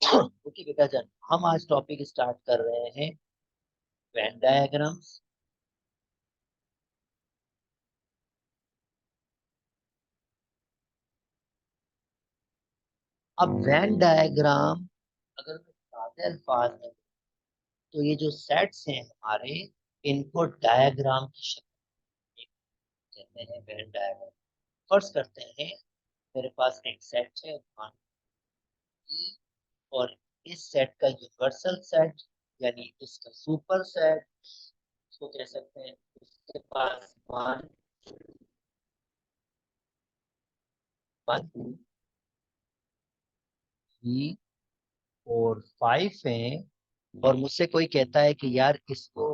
Okay बेटा जान, हम आज टॉपिक स्टार्ट कर रहे हैं वेन डायग्राम्स। अब वेन डायग्राम अगर मैं सादे अल्फाज में, तो ये जो सेट्स हैं हमारे, इनको डायग्राम की शक्ल में कहते हैं वेन डायग्राम। फर्ज करते हैं मेरे पास एक सेट है मान ई, और इस सेट का यूनिवर्सल सेट यानी इसका सुपर सेट इसको कह सकते हैं। उसके पास वन वन थ्री और फाइव है, और मुझसे कोई कहता है कि यार इसको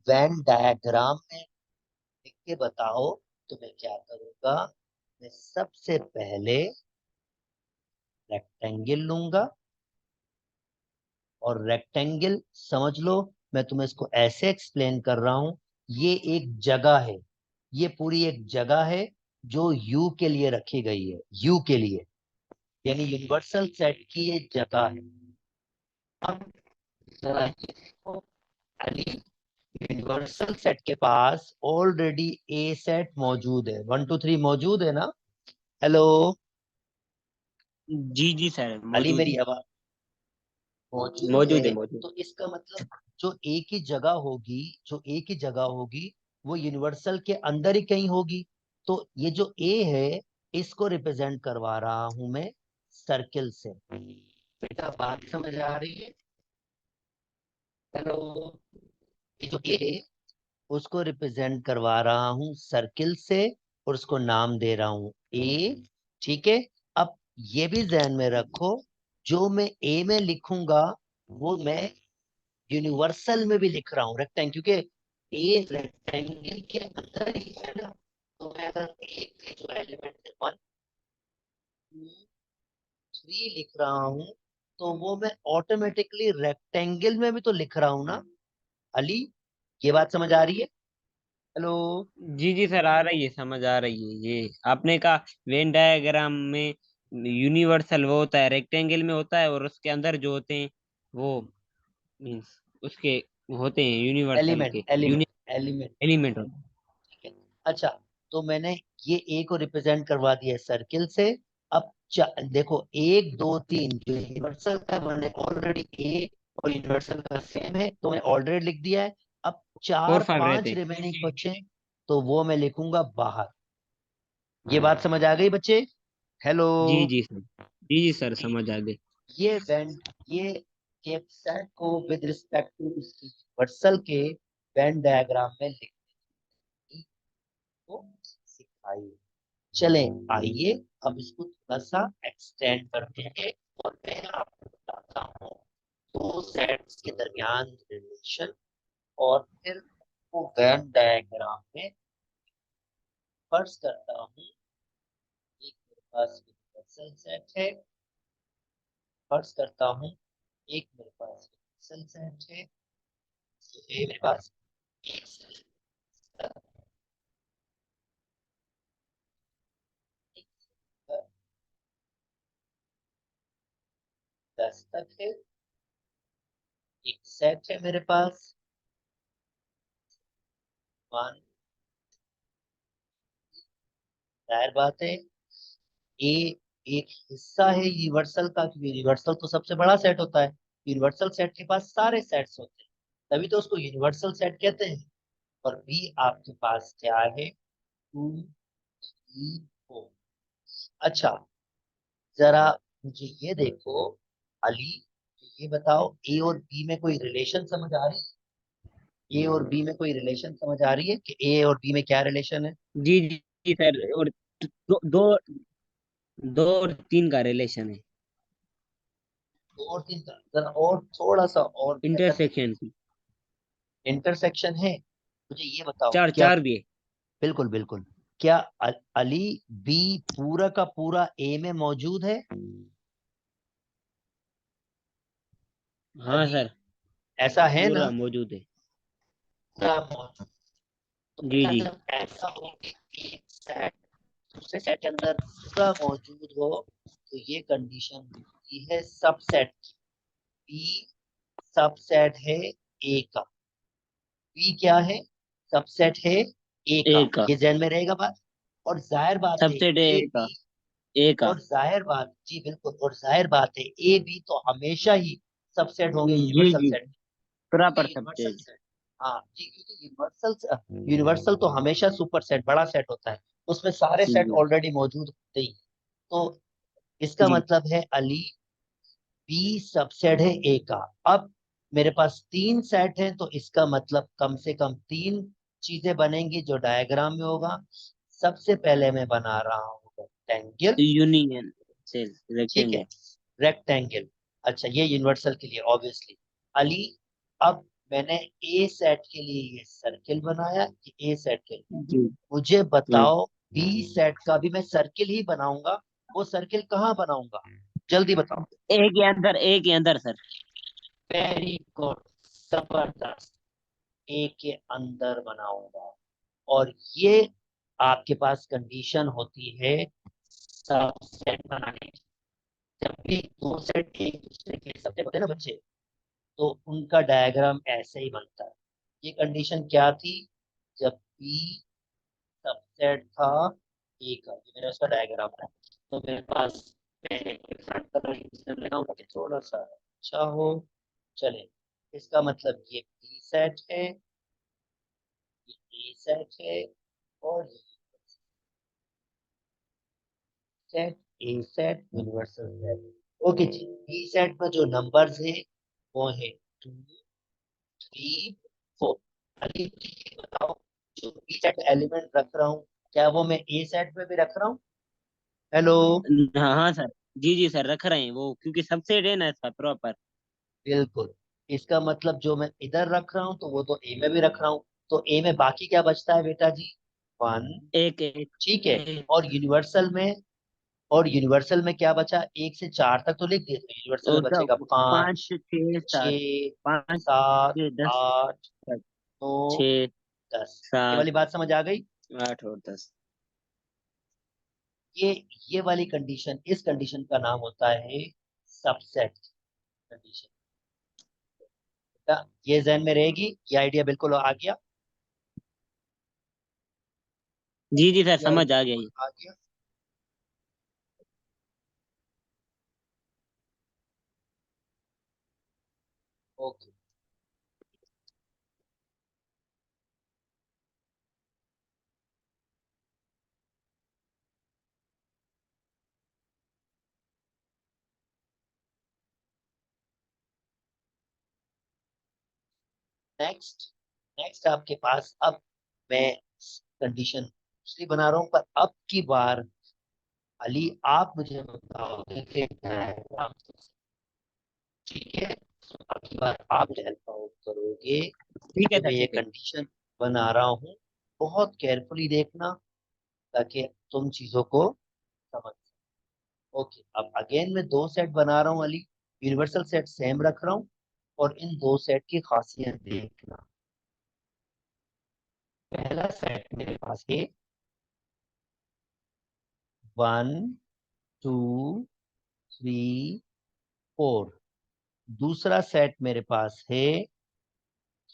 वेन डायग्राम में लिख के बताओ, तो मैं क्या करूंगा? मैं सबसे पहले रेक्टेंगल लूंगा, और रेक्टेंगल समझ लो, मैं तुम्हें इसको ऐसे एक्सप्लेन कर रहा हूं। ये एक जगह है, ये पूरी एक जगह है जो यू के लिए रखी गई है, यू के लिए, यानी यूनिवर्सल सेट की ये जगह है। अब जरा इसको, यूनिवर्सल सेट के पास ऑलरेडी ए सेट मौजूद है, वन टू थ्री मौजूद है ना? हेलो जी जी सर, अली, मौजूद मेरी है। आवाज मौजूद मौजूद है, है? मौजूद। तो इसका मतलब जो एक ही जगह होगी, जो एक ही जगह होगी, वो यूनिवर्सल के अंदर ही कहीं होगी। तो ये जो ए है, इसको रिप्रेजेंट करवा रहा हूं मैं सर्किल से। बेटा बात समझ आ रही है? हेलो, ये जो ए है उसको रिप्रेजेंट करवा रहा हूं सर्किल से, और उसको नाम दे रहा हूं ए। ठीक है। अब ये भी ध्यान में रखो, जो मैं ए में लिखूंगा वो मैं यूनिवर्सल में भी लिख रहा हूँ रेक्टेंगल, क्योंकि ए रेक्टेंगल के अंदर ही है ना। तो मैं अगर ए के जो एलिमेंट वन टू थ्री लिख रहा हूँ, तो वो मैं ऑटोमेटिकली रेक्टेंगल में भी तो लिख रहा हूँ ना अली। ये बात समझ आ रही है? हेलो। जी जी सर, आ रही है, समझ आ रही है। ये आपने कहा वेन डायग्राम में यूनिवर्सल वो होता है, रेक्टेंगल में होता है, और उसके अंदर जो होते हैं वो मीन्स उसके होते हैं यूनिवर्सल एलिमेंट के एलिमेंट एलिमेंट। एलिमेंट होते हैं। ठीक है। अच्छा, तो मैंने ये ए को रिप्रेजेंट करवा दिया सर्किल से। अब देखो, एक दो तीन जो यूनिवर्सल का, मैंने ऑलरेडी ए और यूनिवर्सल का सेम है तो मैं ऑलरेडी लिख दिया है। अब फोर चार फाइव रहते पांच हैं। रिमेनिंग बचे, तो वो मैं लिखूंगा बाहर। ये बात समझ आ गई बच्चे? हेलो। जी जी सर, जी जी सर, समझ आ गए। ये बैंड, ये एक सेट को विद रिस्पेक्ट टू यूनिवर्सल के वेन डायग्राम में लिखने को सिखाई। चले, आइए अब इसको थोड़ा सा एक्सटेंड करते हैं, और मैं आपको बताता हूँ दो सेट्स के दरमियान रिलेशन, और फिर वो वेन डायग्राम में फर्ज करता हूँ। एक मेरे पास यूनिवर्सल सेट है, फर्ज करता हूँ एक मेरे पास यूनिवर्सल सेट है, तो ये मेरे पास एक दस तक है, एक सेट है मेरे पास वन। जाहिर बात है ए एक हिस्सा है यूनिवर्सल का, क्योंकि यूनिवर्सल तो सबसे बड़ा सेट होता है। यूनिवर्सल सेट के पास सारे सेट्स होते हैं, तभी तो उसको यूनिवर्सल सेट कहते हैं। और बी आपके पास क्या है? Two three four. अच्छा, जरा मुझे ये देखो अली, ये बताओ ए और बी में कोई रिलेशन समझ आ रही है? ए और बी में कोई रिलेशन समझ आ रही है कि ए और बी में क्या रिलेशन है? जी जी जी सर, और दो दो दो और तीन का रिलेशन है, दो और तीन का जरा और थोड़ा सा और बेहतर से इंटरसेक्शन की। इंटरसेक्शन है। मुझे ये बताओ चार क्या, चार भी है। बिल्कुल बिल्कुल, क्या अली बी पूरा का पूरा ए में मौजूद है? हाँ अली सर, ऐसा है ना? पूरा मौजूद है। पूरा मौजूद। तो जी बेटा जी। जब ऐसा हो कि एक सेट दूसरे सेट के अंदर पूरा मौजूद हो, तो ये कंडीशन होती है सबसेट की। बी सबसेट है ए का। बी क्या है? सबसेट है ए ए का। का। ये ध्यान में रहेगा बात। और जाहिर बात है सबसेट ए ए का। बी, ए का। और जाहिर बात, जी बिल्कुल, और जाहिर बात है ए बी तो हमेशा ही सबसेट होंगे जी यूनिवर्सल जी। सेट। क्योंकि प्रॉपर यूनिवर्सल सबसेट। सेट, हाँ जी, क्योंकि यूनिवर्सल यूनिवर्सल तो हमेशा सुपर सेट, बड़ा सेट होता है, उसमें सारे सेट जी ऑलरेडी मौजूद होते ही। तो इसका जी। मतलब है अली बी सबसेट है ए का। अब मेरे पास तीन सेट हैं, तो इसका मतलब कम से कम तीन चीजें बनेंगी जो डायग्राम में होगा। सबसे पहले मैं बना रहा हूँ रेक्टेंगल। यूनियन सेल ठीक है, रेक्टेंगल। रेक्टेंगल। अच्छा, ये यूनिवर्सल के लिए ऑब्वियसली। अली, अब मैंने ए सेट के लिए ये सर्किल बनाया, ये ए सेट के लिए। जी। मुझे हाँ। बताओ बी सेट का भी मैं सर्किल ही बनाऊंगा, वो सर्किल कहाँ बनाऊंगा? जल्दी बताओ। ए के अंदर, ए के अंदर सर। वेरी गुड, जबरदस्त। ए के अंदर बनाऊंगा। और ये आपके पास कंडीशन होती है सबसेट बनाने की। जब भी दो सेट एक दूसरे के सबसेट होते हैं ना बच्चे, तो उनका डायग्राम ऐसे ही बनता है। ये कंडीशन क्या थी? जब बी सबसेट था ए का, ये मेरा उसका डायग्राम है। तो मेरे पास, मैंने एक फ्रंट कलर इसमें लगाऊंगा कि थोड़ा सा अच्छा हो। चले, इसका मतलब ये बी सेट है, ये ए सेट है, और ये सेट, ए सेट, यूनिवर्सल सेट। ओके जी, बी सेट में जो नंबर्स है वो है 2, 3, 4। अभी ये बताओ, जो बी सेट एलिमेंट रख रहा हूँ, क्या वो मैं ए सेट में भी रख रहा हूँ? हेलो। हाँ हाँ सर। जी जी सर, रख रहे हैं वो, क्योंकि सबसेट है ना इसका प्रॉपर। बिल्कुल। इसका मतलब जो मैं इधर रख रहा हूँ तो वो तो ए में भी रख रहा हूँ। तो ए में बाकी क्या बचता है बेटा जी? 1। एक एक, ठीक है। एक। और यूनिवर्सल में, और यूनिवर्सल में क्या बचा? 1 से 4 तक तो लिख दिए, तो यूनिवर्सल में और बचेगा सब पाँच 5, छः सात। 6, पाँच 7, छः 10। 8, 9, छः 10। ये सात वाली बात समझ आ गई? 8 और 10। ये ये वाली कंडीशन, इस कंडीशन का नाम होता है सबसेट कंडीशन। ये जहन में रहेगी, ये आइडिया बिल्कुल आ गया। जी जी सर, ये समझ आइडिया आ गया बिल्कुल ये। आ गया। Okay, next. नेक्स्ट आपके पास, अब मैं कंडीशन दूसरी बना रहा हूं, पर अब की बार अली आप मुझे बताओगे कि diagram से। ठीक है, तो अब की बार आप हेल्प आउट करोगे ठीक है कि सर, मैं ये ठीक है। कंडीशन बना रहा हूँ। बहुत केयरफुली देखना, ताकि तुम चीजों को समझ। ओके, अब अगेन मैं दो सेट बना रहा हूँ अली। यूनिवर्सल सेट सेम रख रहा हूँ, और इन दो सेट की खासियत देखना। पहला सेट मेरे पास है 1, 2, 3, 4। दूसरा सेट मेरे पास है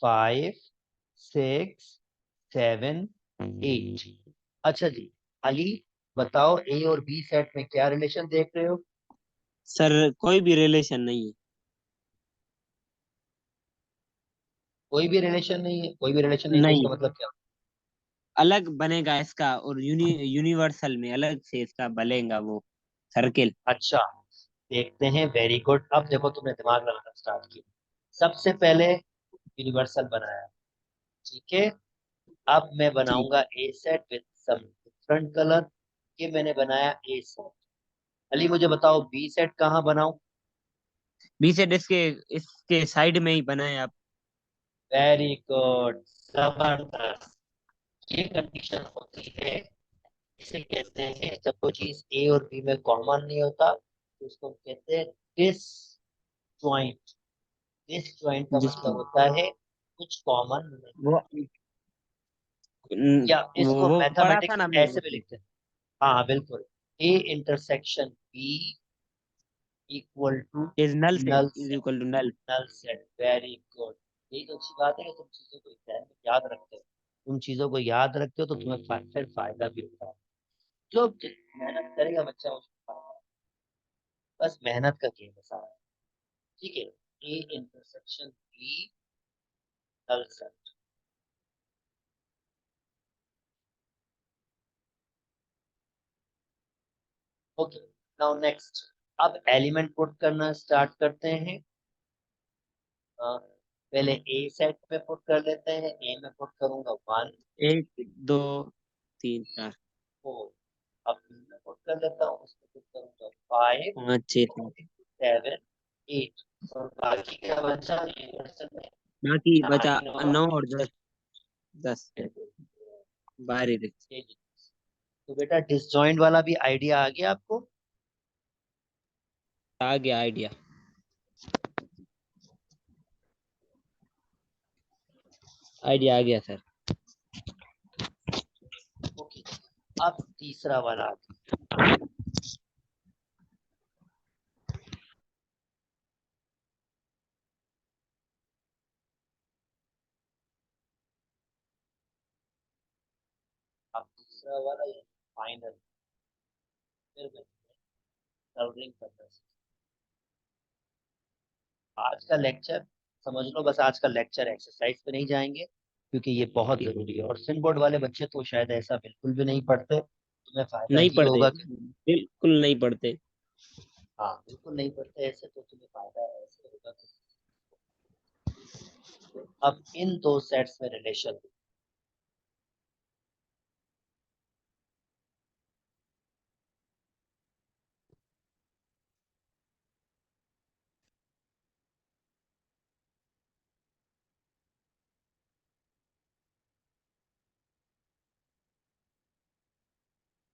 5, 6, 7, 8। अच्छा जी, अली बताओ, ए और बी सेट में क्या रिलेशन देख रहे हो? सर कोई भी रिलेशन नहीं है। कोई भी रिलेशन नहीं है? कोई भी रिलेशन नहीं तो नहीं, इसका मतलब क्या? अलग बनेगा इसका, और यूनिवर्सल में अलग से इसका बनेगा वो सर्किल। अच्छा, देखते हैं। वेरी गुड, अब देखो तुमने दिमाग लगाना स्टार्ट किया। सबसे पहले यूनिवर्सल बनाया, ठीक है। अब मैं ठीक। बनाऊंगा a set with some different colour. ये मैंने बनाया ए सेट। अली मुझे बताओ बी सेट कहाँ बनाऊं? बी सेट इसके इसके साइड में ही बनाए आप। वेरी गुड, जबरदस्त। ये कंडीशन होती है, इसे कहते हैं जब कोई चीज ए और बी में कॉमन नहीं होता, तो उसको कहते हैं डिस ज्वाइंट। डिस ज्वाइंट का जिसको मतलब होता है कुछ कॉमन नहीं। वो या इसको वो पढ़ा था मैथमेटिक्स ना में मैंने ऐसे भी उसमें। लिखते हैं। हाँ हाँ, बिल्कुल। A intersection B equal to is null set null is set. Equal to null. Null set, very good. यही तो अच्छी बात है कि तुम चीजों को एग्जाम में याद रखते हो। तुम चीजों को याद रखते हो तो तुम्हें फिर फायदा भी होता है। जो मेहनत करेगा बच्चा उसको फायदा है। बस मेहनत का गेम है सारा। ठीक है। A intersection B null set. Okay. Now next. अब एलिमेंट पुट करना स्टार्ट करते हैं। पहले ए सेट में पुट कर लेते हैं। ए में पुट करूंगा 1 एक, दो, तीन, चार, 4। अब बी में पुट कर लेता हूँ, उसमें पुट करूंगा 5 पाँच, छः, सात। 7 8। और बाकी क्या बचा यूनिवर्सल में? बाकी बचा 9 और 9 और 10। 10 बाहर ही रख। 6। तो बेटा डिसजॉइंट वाला भी आइडिया आ गया आपको? आ गया आइडिया। आइडिया आ गया सर। ओके। अब तीसरा वाला अब तीसरा वाला ये फाइनल। फिर मैं कलरिंग करना आज का लेक्चर समझ लो। बस आज का लेक्चर एक्सरसाइज पे नहीं जाएंगे क्योंकि ये बहुत जरूरी है। और सिन बोर्ड वाले बच्चे तो शायद ऐसा बिल्कुल भी नहीं पढ़ते। तुम्हें फायदा नहीं ये पढ़ते, होगा कि बिल्कुल नहीं पढ़ते। हाँ बिल्कुल नहीं पढ़ते ऐसे, तो तुम्हें फायदा ऐसे होगा कि अब इन दो सेट्स में रिलेशन।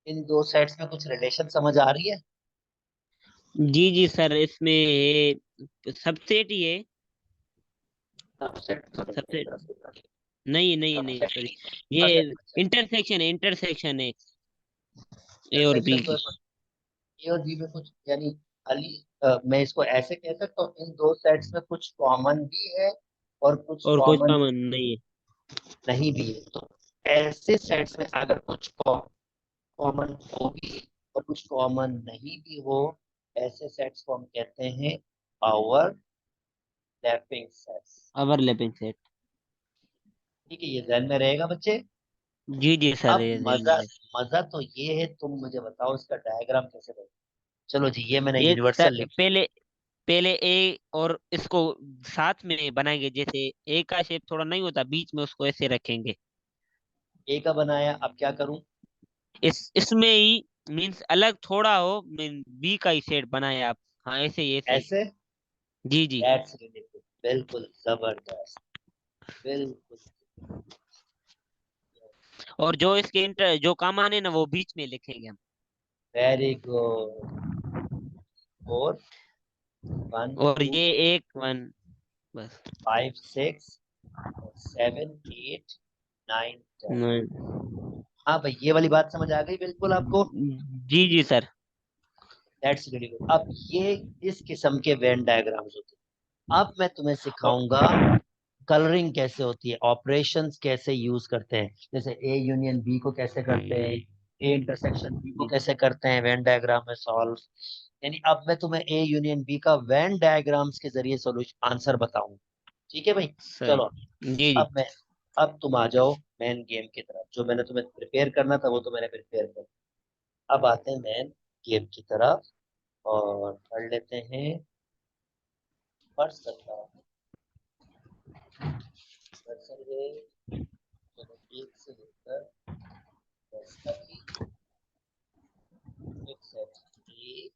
इन दो सेट्स में कुछ रिलेशन समझ आ रही है? जी जी सर, इसमें ये सबसेट ही है। सबसेट तो नहीं है, सबसेट। सबसेट नहीं नहीं नहीं, सॉरी। ये अच्छा अच्छा। इंटरसेक्शन है, इंटरसेक्शन है ए और बी इंटरसेक्शन तो की। ए और बी में कुछ यानी खाली मैं इसको ऐसे कह सकता हूँ इन दो सेट्स में कुछ कॉमन भी है और कुछ और कुछ कॉमन कॉमन नहीं है। नहीं भी है। तो ऐसे सेट्स में अगर कुछ कॉमन हो भी और कुछ कॉमन नहीं भी हो, ऐसे सेट्स को हम कहते हैं ओवरलैपिंग सेट्स। Overlapping set. ठीक है, ये ध्यान में रहेगा बच्चे। जी जी सर, अब ये ध्यान में मजा है। मजा तो ये है, तुम मुझे बताओ इसका डायग्राम कैसे बनेगा। चलो जी, ये मैंने ये यूनिवर्सल सर लिख लिया। पहले पहले ए और इसको साथ में बनाएंगे। जैसे ए का शेप थोड़ा नहीं होता बीच में, उसको ऐसे रखेंगे। ए का बनाया, अब क्या करूं? इसमें ही मीन्स अलग थोड़ा हो, मीन बी का ही सेट बनाया आप। हाँ, ऐसे ही ऐसे ही। ऐसे? जी जी। दैट्स रियली गुड, बिल्कुल जबरदस्त, बिल्कुल। और जो इसके इंटर जो कॉमन है ना, वो बीच में लिखेंगे हम। Very good. फोर, वन और टू ये एक वन, बस। 5 6 7 8 9 10। नहीं। हाँ भाई, ये वाली बात समझ आ गई बिल्कुल आपको? जी जी सर। That's really good. अब ये इस किस्म के वेन डायग्राम्स होते हैं। अब मैं तुम्हें और सिखाऊंगा कलरिंग कैसे होती है, ऑपरेशंस कैसे यूज करते हैं। जैसे ए यूनियन बी को कैसे करते हैं, ए इंटरसेक्शन बी को कैसे करते हैं वेन डायग्राम में सॉल्व। यानी अब मैं तुम्हें ए यूनियन बी का वेन डायग्राम्स के जरिए सोल्यूशन आंसर बताऊंगा। ठीक है भाई? सही। चलो। जी जी। अब मैं अब तुम आ जाओ मेन गेम की तरफ। जो मैंने तुम्हें प्रिपेयर करना था वो तो मैंने प्रिपेयर कर। अब आते हैं मेन गेम की तरफ और पढ़ लेते हैं। फर्स्ट करता हूँ। कर्सर है, चलो 1 से लेकर 10 तक ही एक सेट ए,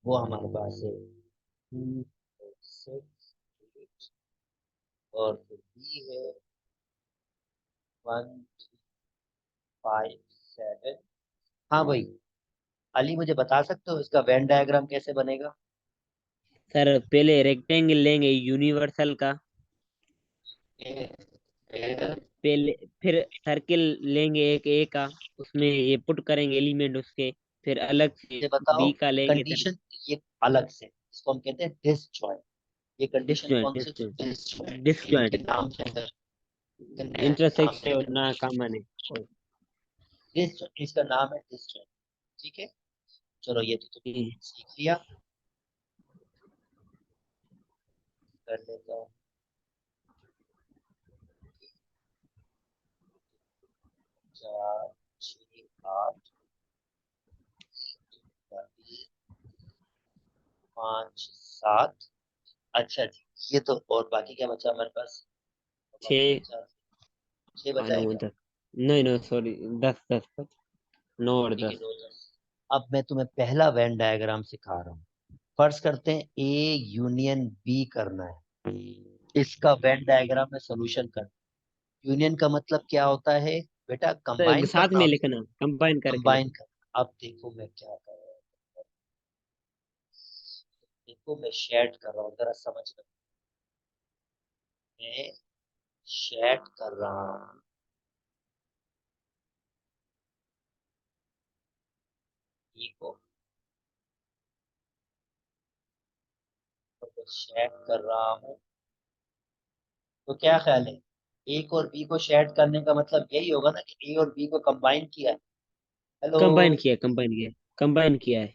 वो हमारे पास है 2 6 8। और फिर बी है 1 5 7। हाँ भाई, अली मुझे बता सकते हो इसका वेन डायग्राम कैसे बनेगा? सर, पहले रेक्टेंगल लेंगे यूनिवर्सल का। ए, ए, पहले फिर सर्किल लेंगे एक ए का। उसमें ये पुट करेंगे एलिमेंट उसके। फिर अलग से ये बताओ बी का लेंगे सर। कंडीशन, ये अलग से, इसको हम कहते हैं डिसजॉइंट। ये कंडीशन डिस्जॉइंट, कौन सी? Disjoint, disjoint. इनके डिस्जॉइंट, नाम से अगर नाम से इंटरसेक्शन अगर ना कॉमन है। इसका नाम है डिसजॉइंट। ठीक है, चलो ये तो तुमने ओके। सीख लिया। कर लेता हूँ। 4, 6, 8, 5, 7। अच्छा जी, ये तो, और बाकी क्या बचा हमारे पास? अब तीन छः, चार 6 बचा है नौ, क्या? 10। नहीं, नहीं, सॉरी, 10, 10, 9 और ठीक है, 10। 2 10। अब मैं तुम्हें पहला वेन डायग्राम सिखा रहा हूँ। फर्ज करते हैं ए यूनियन बी करना है, इसका वेन डायग्राम में सोल्यूशन कर। यूनियन का मतलब क्या होता है बेटा? तो कंबाइन साथ करना में होता लिखना, कंबाइन है। करके कंबाइन लिखना। कर। अब देखो मैं क्या कर रहा हूँ, देखो मैं शेड कर रहा हूँ, जरा समझ लो। मैं शेड कर रहा हूँ, ई को शेड कर रहा हूँ। तो क्या ख्याल है, एक और बी को शेड करने का मतलब यही होगा ना कि ए और बी को कंबाइन किया है। हेलो। कंबाइन किया, कंबाइन किया, कंबाइन किया है।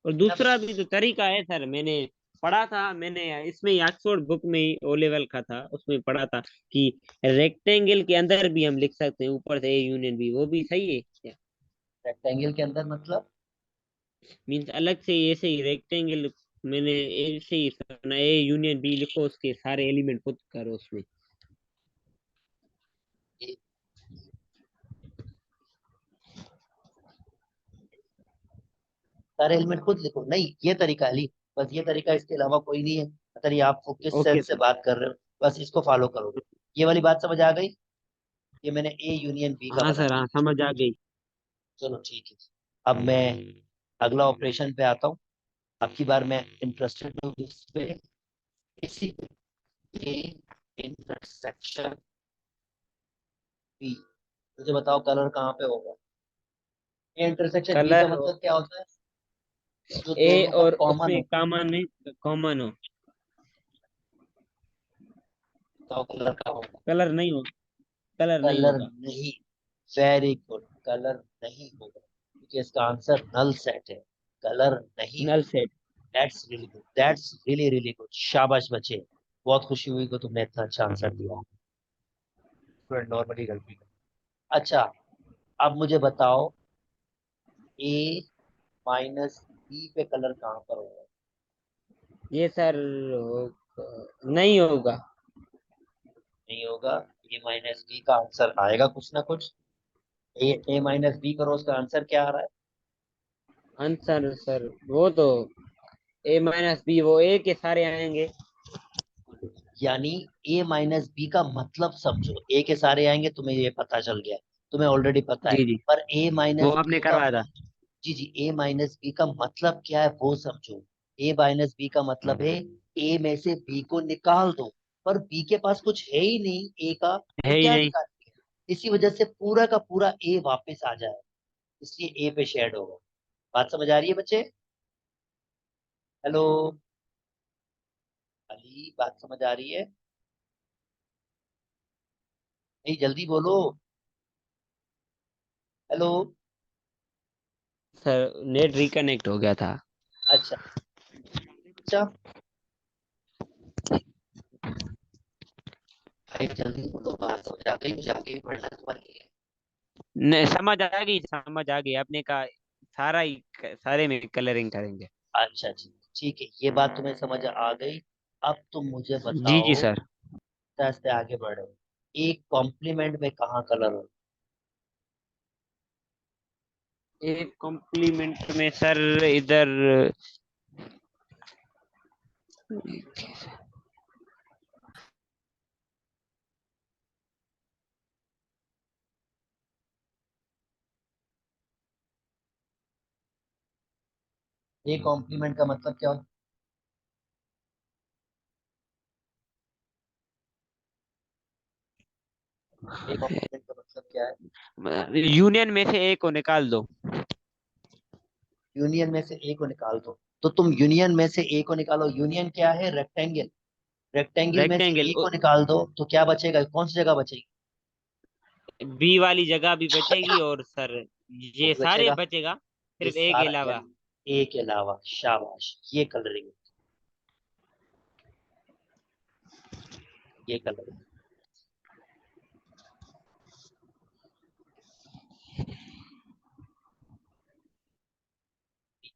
और ना, दूसरा भी तो तरीका है सर, मैंने पढ़ा था, मैंने इसमें ही ऑक्सफोर्ड बुक में ही ओ लेवल का था, उसमें पढ़ा था कि रेक्टेंगल के अंदर भी हम लिख सकते हैं, ऊपर से ए यूनियन बी, वो भी सही है क्या? रेक्टेंगल के अंदर मतलब? मीन्स अलग से ऐसे ही रेक्टेंगल, मैंने ऐसे ही सुना, ए यूनियन बी लिखो, उसके सारे एलिमेंट पुट करो उसमें। ये सारे एलिमेंट खुद लिखो, नहीं ये तरीका अली, बस ये तरीका, इसके अलावा कोई नहीं है। पता नहीं आप किस ओके सेंस से सर। बात कर रहे हो, बस इसको फॉलो करो। ये वाली बात समझ आ गई? ये मैंने ए यूनियन बी का हाँ बना सर, हाँ, दिया। समझ आ गई। चलो ठीक है। अब मैं अगला ऑपरेशन पे आता हूँ। अब की बार मैं इंटरेस्टेड हूँ इस पे, इसी ए इंटरसेक्शन बी। मुझे बताओ कलर कहाँ पे होगा? ए इंटरसेक्शन बी का कलर मतलब क्या होता है? जो ए दोनों का और कॉमन उसमें हो। कॉमन, कॉमन हो। बताओ कलर का होगा? कलर नहीं हो, कलर नहीं कलर होगा। नहीं। वेरी गुड, कलर नहीं होगा, क्योंकि इसका आंसर नल सेट है। कलर नहीं नल होगा। Set. That's really good, that's really really good, शाबाश बच्चे। बहुत खुशी हुई को तुमने इतना अच्छा आंसर दिया। स्टूडेंट नॉर्मली गलती कर। अच्छा, अब मुझे बताओ, ए माइनस बी पे कलर कहाँ पर होगा? ये सर नहीं होगा। नहीं होगा। ए माइनस बी का आंसर आएगा कुछ ना कुछ। ए माइनस बी करो, उसका आंसर क्या आ रहा है? आंसर सर वो तो ए माइनस बी, वो ए के सारे आएंगे। यानी ए माइनस बी का मतलब समझो, ए के सारे आएंगे, तुम्हें ये पता चल गया, तुम्हें ऑलरेडी पता है। जी, जी, पर ए वो माइनस आपने बी का करवाया था। जी जी, ए माइनस बी का मतलब क्या है वो समझो। ए माइनस बी का मतलब है ए में से बी को निकाल दो। पर बी के पास कुछ है ही नहीं ए का, तो है ही क्या नहीं। निकालेंगे? इसी वजह से पूरा का पूरा ए वापस आ जाए, इसलिए ए पे शेड होगा। बात समझ आ रही है बच्चे? हेलो अली, बात समझ आ रही है? नहीं, जल्दी बोलो। हेलो। सर नेट रिकनेक्ट हो गया था। अच्छा अच्छा, भाई जल्दी बोलो, बात समझ आ गई, मुझे आगे भी पढ़ना तुम्हारे लिए। नहीं, समझ आ गई, समझ आ गई, आपने कहा सारा ही, सारे में कलरिंग करेंगे। अच्छा जी, ठीक है, ये बात तुम्हें समझ आ गई। अब तुम मुझे जी, जी बताओ, सर। आस्ते आस्ते आगे बढ़ो। एक कॉम्प्लीमेंट में कहाँ कलर हो? एक कॉम्प्लीमेंट में सर इधर। एक कॉम्प्लीमेंट का मतलब क्या होता है? एक कॉम्प्लीमेंट का मतलब क्या है? यूनियन में से एक को निकाल दो। यूनियन में से ए को निकाल दो। तो तुम यूनियन में से ए को निकालो, यूनियन क्या है, रेक्टेंगल। रेक्टेंगल में से रेक्टेंगल, ए को निकाल दो तो क्या बचेगा, कौन सी जगह बचेगी? बी वाली जगह भी बचेगी, और सर वो ये भी सारे बचेगा, बचेगा, ये सिर्फ ए के सारा अलावा। यानी ए के अलावा। शाबाश, ये कलरिंग, ये कलरिंग।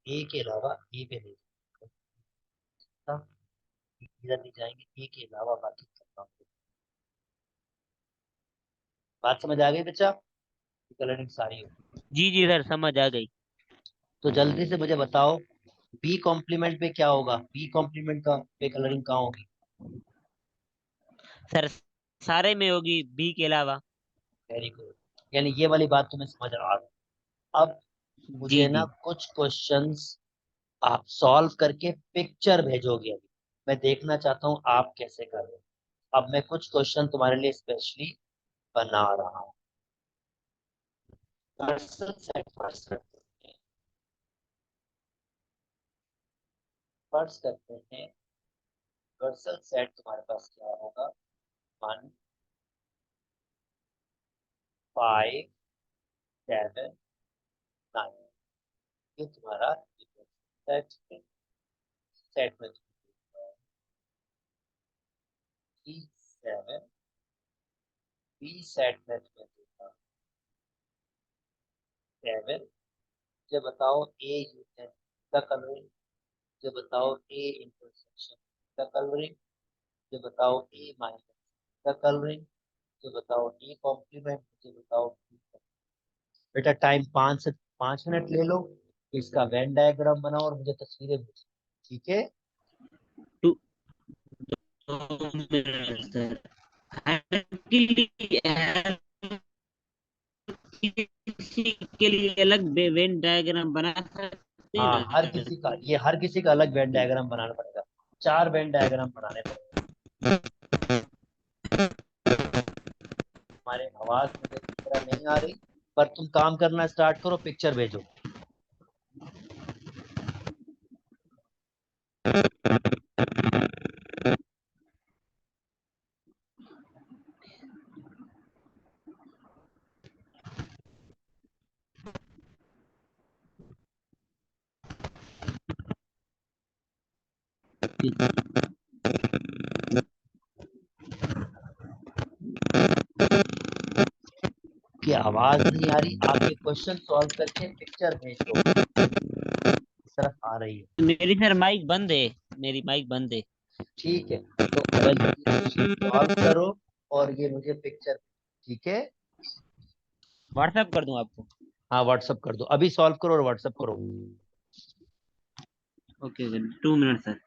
ए के अलावा ए पे नहीं सकता, इधर नहीं जाएंगे, ए के अलावा बाकी सब काम करेंगे। बात समझ आ गई बच्चा? कलरिंग सारी हो। जी जी सर, समझ आ गई। तो जल्दी से मुझे बताओ, बी कॉम्प्लीमेंट पे क्या होगा, बी कॉम्प्लीमेंट का पे कलरिंग कहाँ होगी? सर सारे में होगी, बी के अलावा। वेरी गुड, यानी ये वाली बात तुम्हें समझ आ रहा है। अब जी मुझे ना जी। कुछ क्वेश्चंस आप सॉल्व करके पिक्चर भेजोगे अभी, मैं देखना चाहता हूँ आप कैसे कर रहे हो। अब मैं कुछ क्वेश्चन तुम्हारे लिए स्पेशली बना रहा हूँ। कर्सर सेट फर्स्ट करते हैं, फर्स्ट करते हैं। कर्सर सेट तुम्हारे पास क्या होगा, 1 5 7 9, ये तुम्हारा सेट है। सेट में बी 7, बी सेट में तुम्हें देगा 7। मुझे बताओ ए यूनियन का कलरिंग, मुझे बताओ ए इंटरसेक्शन का कलरिंग, मुझे बताओ ए माइनस का कलरिंग, मुझे बताओ ए कॉम्प्लीमेंट, मुझे बताओ B complement। बेटा टाइम 5 से 5 मिनट ले लो, इसका वेन डायग्राम बनाओ और मुझे तस्वीरें भेजो, ठीक है? To, 2 minute sir. हर किसी के लिए अलग वेन डायग्राम बना सकते हैं हाँ, ना हर सर? किसी का, ये हर किसी का अलग वेन डायग्राम बनाना पड़ेगा, 4 वेन डायग्राम बनाने पड़ेंगे। हमारे आवाज मुझे इस तरह नहीं आ रही, पर तुम काम करना स्टार्ट करो, पिक्चर भेजो। की आवाज नहीं आ रही, आप ये क्वेश्चन सॉल्व करके पिक्चर भेज दो, इस तरफ आ रही है। मेरी सर माइक बंद है, मेरी माइक बंद है। ठीक है, तो अब ये क्वेश्चन सॉल्व करो और ये मुझे पिक्चर, ठीक है? व्हाट्सएप कर दूं आपको? हाँ व्हाट्सअप कर दो, अभी सॉल्व करो और व्हाट्सअप करो। Okay sir, 2 minute sir.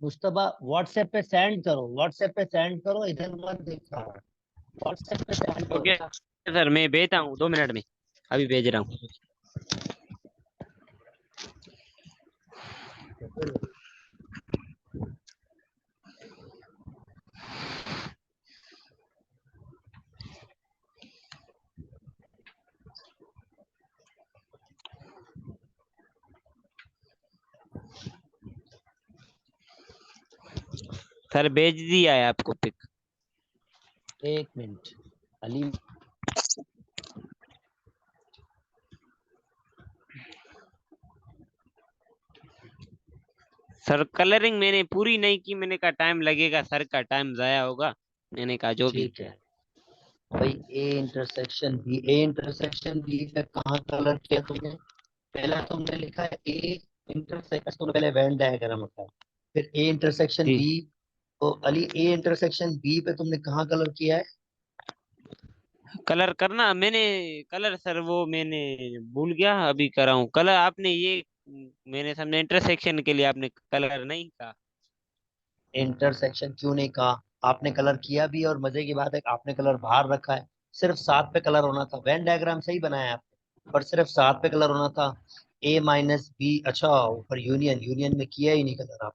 Mustafa WhatsApp पे सेंड करो, व्हाट्सएप पे सेंड करो, इधर मत दिखाओ, व्हाट्सएप पे सेंड ओके करो। सर, मैं भेजता हूँ 2 मिनट में, अभी भेज रहा हूँ। सर भेज दिया है आपको पिक। एक मिनट अली। सर कलरिंग मैंने पूरी नहीं की, मैंने कहा टाइम लगेगा, सर का टाइम जाया होगा, मैंने कहा जो भी। ठीक है भाई, ए इंटरसेक्शन बी पे कहाँ कलर किया तुमने? पहला तुमने लिखा है ए इंटरसेक्शन, तुमने पहले वेन डायग्राम होता है, फिर ए इंटरसेक्शन जी बी। तो अली ए इंटरसेक्शन बी पे तुमने कहाँ कलर किया है? कलर करना मैंने, कलर सर वो मैंने भूल गया, अभी कर रहा हूँ कलर। आपने ये मैंने समझा इंटरसेक्शन के लिए आपने कलर नहीं कहा। इंटरसेक्शन क्यों नहीं कहा? आपने कलर किया भी, और मजे की बात है कि आपने कलर बाहर रखा है। सिर्फ सात पे कलर होना था, वेन डायग्राम सही बनाया है आपने, पर सिर्फ सात पे कलर होना था। ए माइनस बी, अच्छा ऊपर यूनियन, यूनियन में किया ही नहीं कलर आप।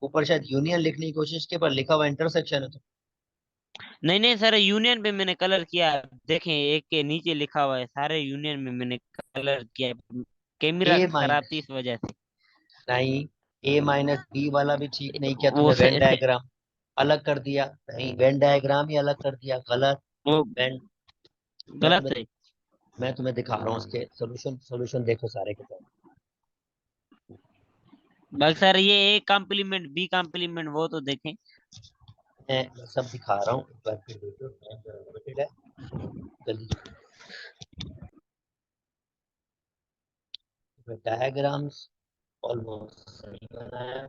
ऊपर शायद यूनियन लिखने की कोशिश की, पर लिखा हुआ इंटरसेक्शन है तो। नहीं नहीं सर, यूनियन पे मैंने कलर किया। देखें एक के नीचे लिखा हुआ है, सारे यूनियन में मैंने कलर किया। कैमरा ए खराब माइनस, थी इस वजह से। नहीं, ए माइनस बी वाला भी ठीक नहीं किया वो तुमने, वेन डायग्राम अलग कर दिया। नहीं, वेन डायग्राम ही अलग कर दिया, गलत। वो वेन, मैं गलत तुम्हें है। मैं तुम्हें दिखा रहा हूँ उसके सोल्यूशन, सोल्यूशन देखो सारे के सारे। बाकी सर ये ए कॉम्प्लीमेंट बी कॉम्प्लीमेंट वो तो देखें। मैं सब दिखा रहा हूँ, एक बार फिर देखो, लिमिटेड है, जल्दी डायग्राम्स ऑलमोस्ट सही बनाया।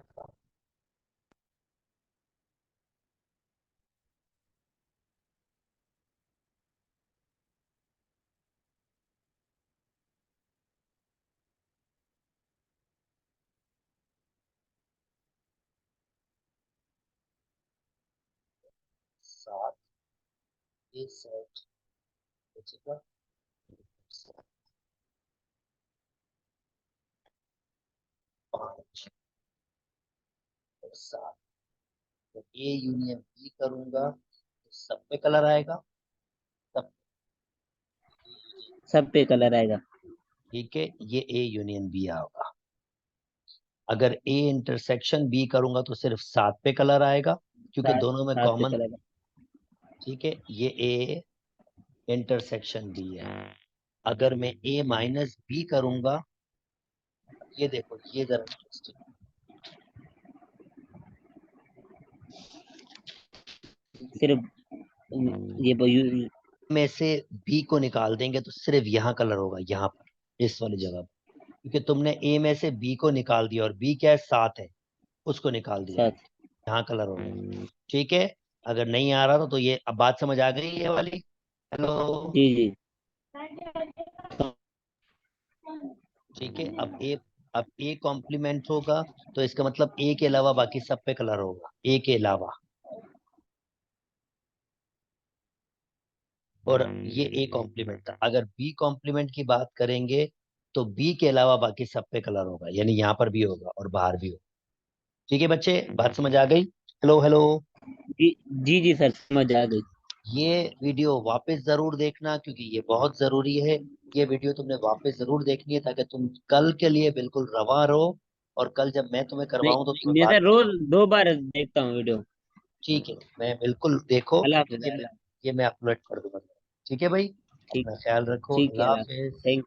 सात, ये सेट बचेगा, पांच और सात। तो ए यूनियन बी करूंगा तो सब पे कलर आएगा, सब। सब पे कलर आएगा। ठीक है, ये ए यूनियन बी होगा। अगर ए इंटरसेक्शन बी करूंगा तो सिर्फ सात पे कलर आएगा, क्योंकि सात दोनों में सात पे कॉमन। कलर। ठीक है, ये ए इंटरसेक्शन बी है। अगर मैं ए माइनस बी करूंगा, ये देखो, ये जरा इंटरेस्टिंग, सिर्फ ये में से बी को निकाल देंगे तो सिर्फ यहाँ कलर होगा, यहाँ पर इस वाली जगह पर। क्योंकि तुमने ए में से बी को निकाल दिया, और बी क्या है, सात है, उसको निकाल दिया, सात। यहाँ कलर होगा। ठीक है, अगर नहीं आ रहा तो ये अब बात समझ आ गई ये वाली? हेलो? जी जी। ठीक है, अब ए कॉम्प्लीमेंट होगा, तो इसका मतलब ए के अलावा बाकी सब पे कलर होगा, ए के अलावा। और ये ए कॉम्प्लीमेंट था। अगर बी कॉम्प्लीमेंट की बात करेंगे तो बी के अलावा बाकी सब पे कलर होगा, यानी यहाँ पर भी होगा और बाहर भी होगा। ठीक है बच्चे, बात समझ आ गई? Hello hello? जी जी जी सर, समझ आ गई। ये वीडियो वापस जरूर देखना, क्योंकि ये बहुत जरूरी है। ये वीडियो तुमने वापस जरूर देखनी है, ताकि तुम कल के लिए बिल्कुल रवा रहो, और कल जब मैं तुम्हें नहीं करवाऊं तो तुम्हें मैं बाद सर में। रोज 2 बार देखता हूँ वीडियो। ठीक है, मैं बिल्कुल देखो। अल्लाह हाफिज़। ये मैं अपलोड कर दूंगा। ठीक है भाई, ठीक। अपना ख्याल रखो, ठीक है अल्लाह अल्लाह। हाफिज। थैंक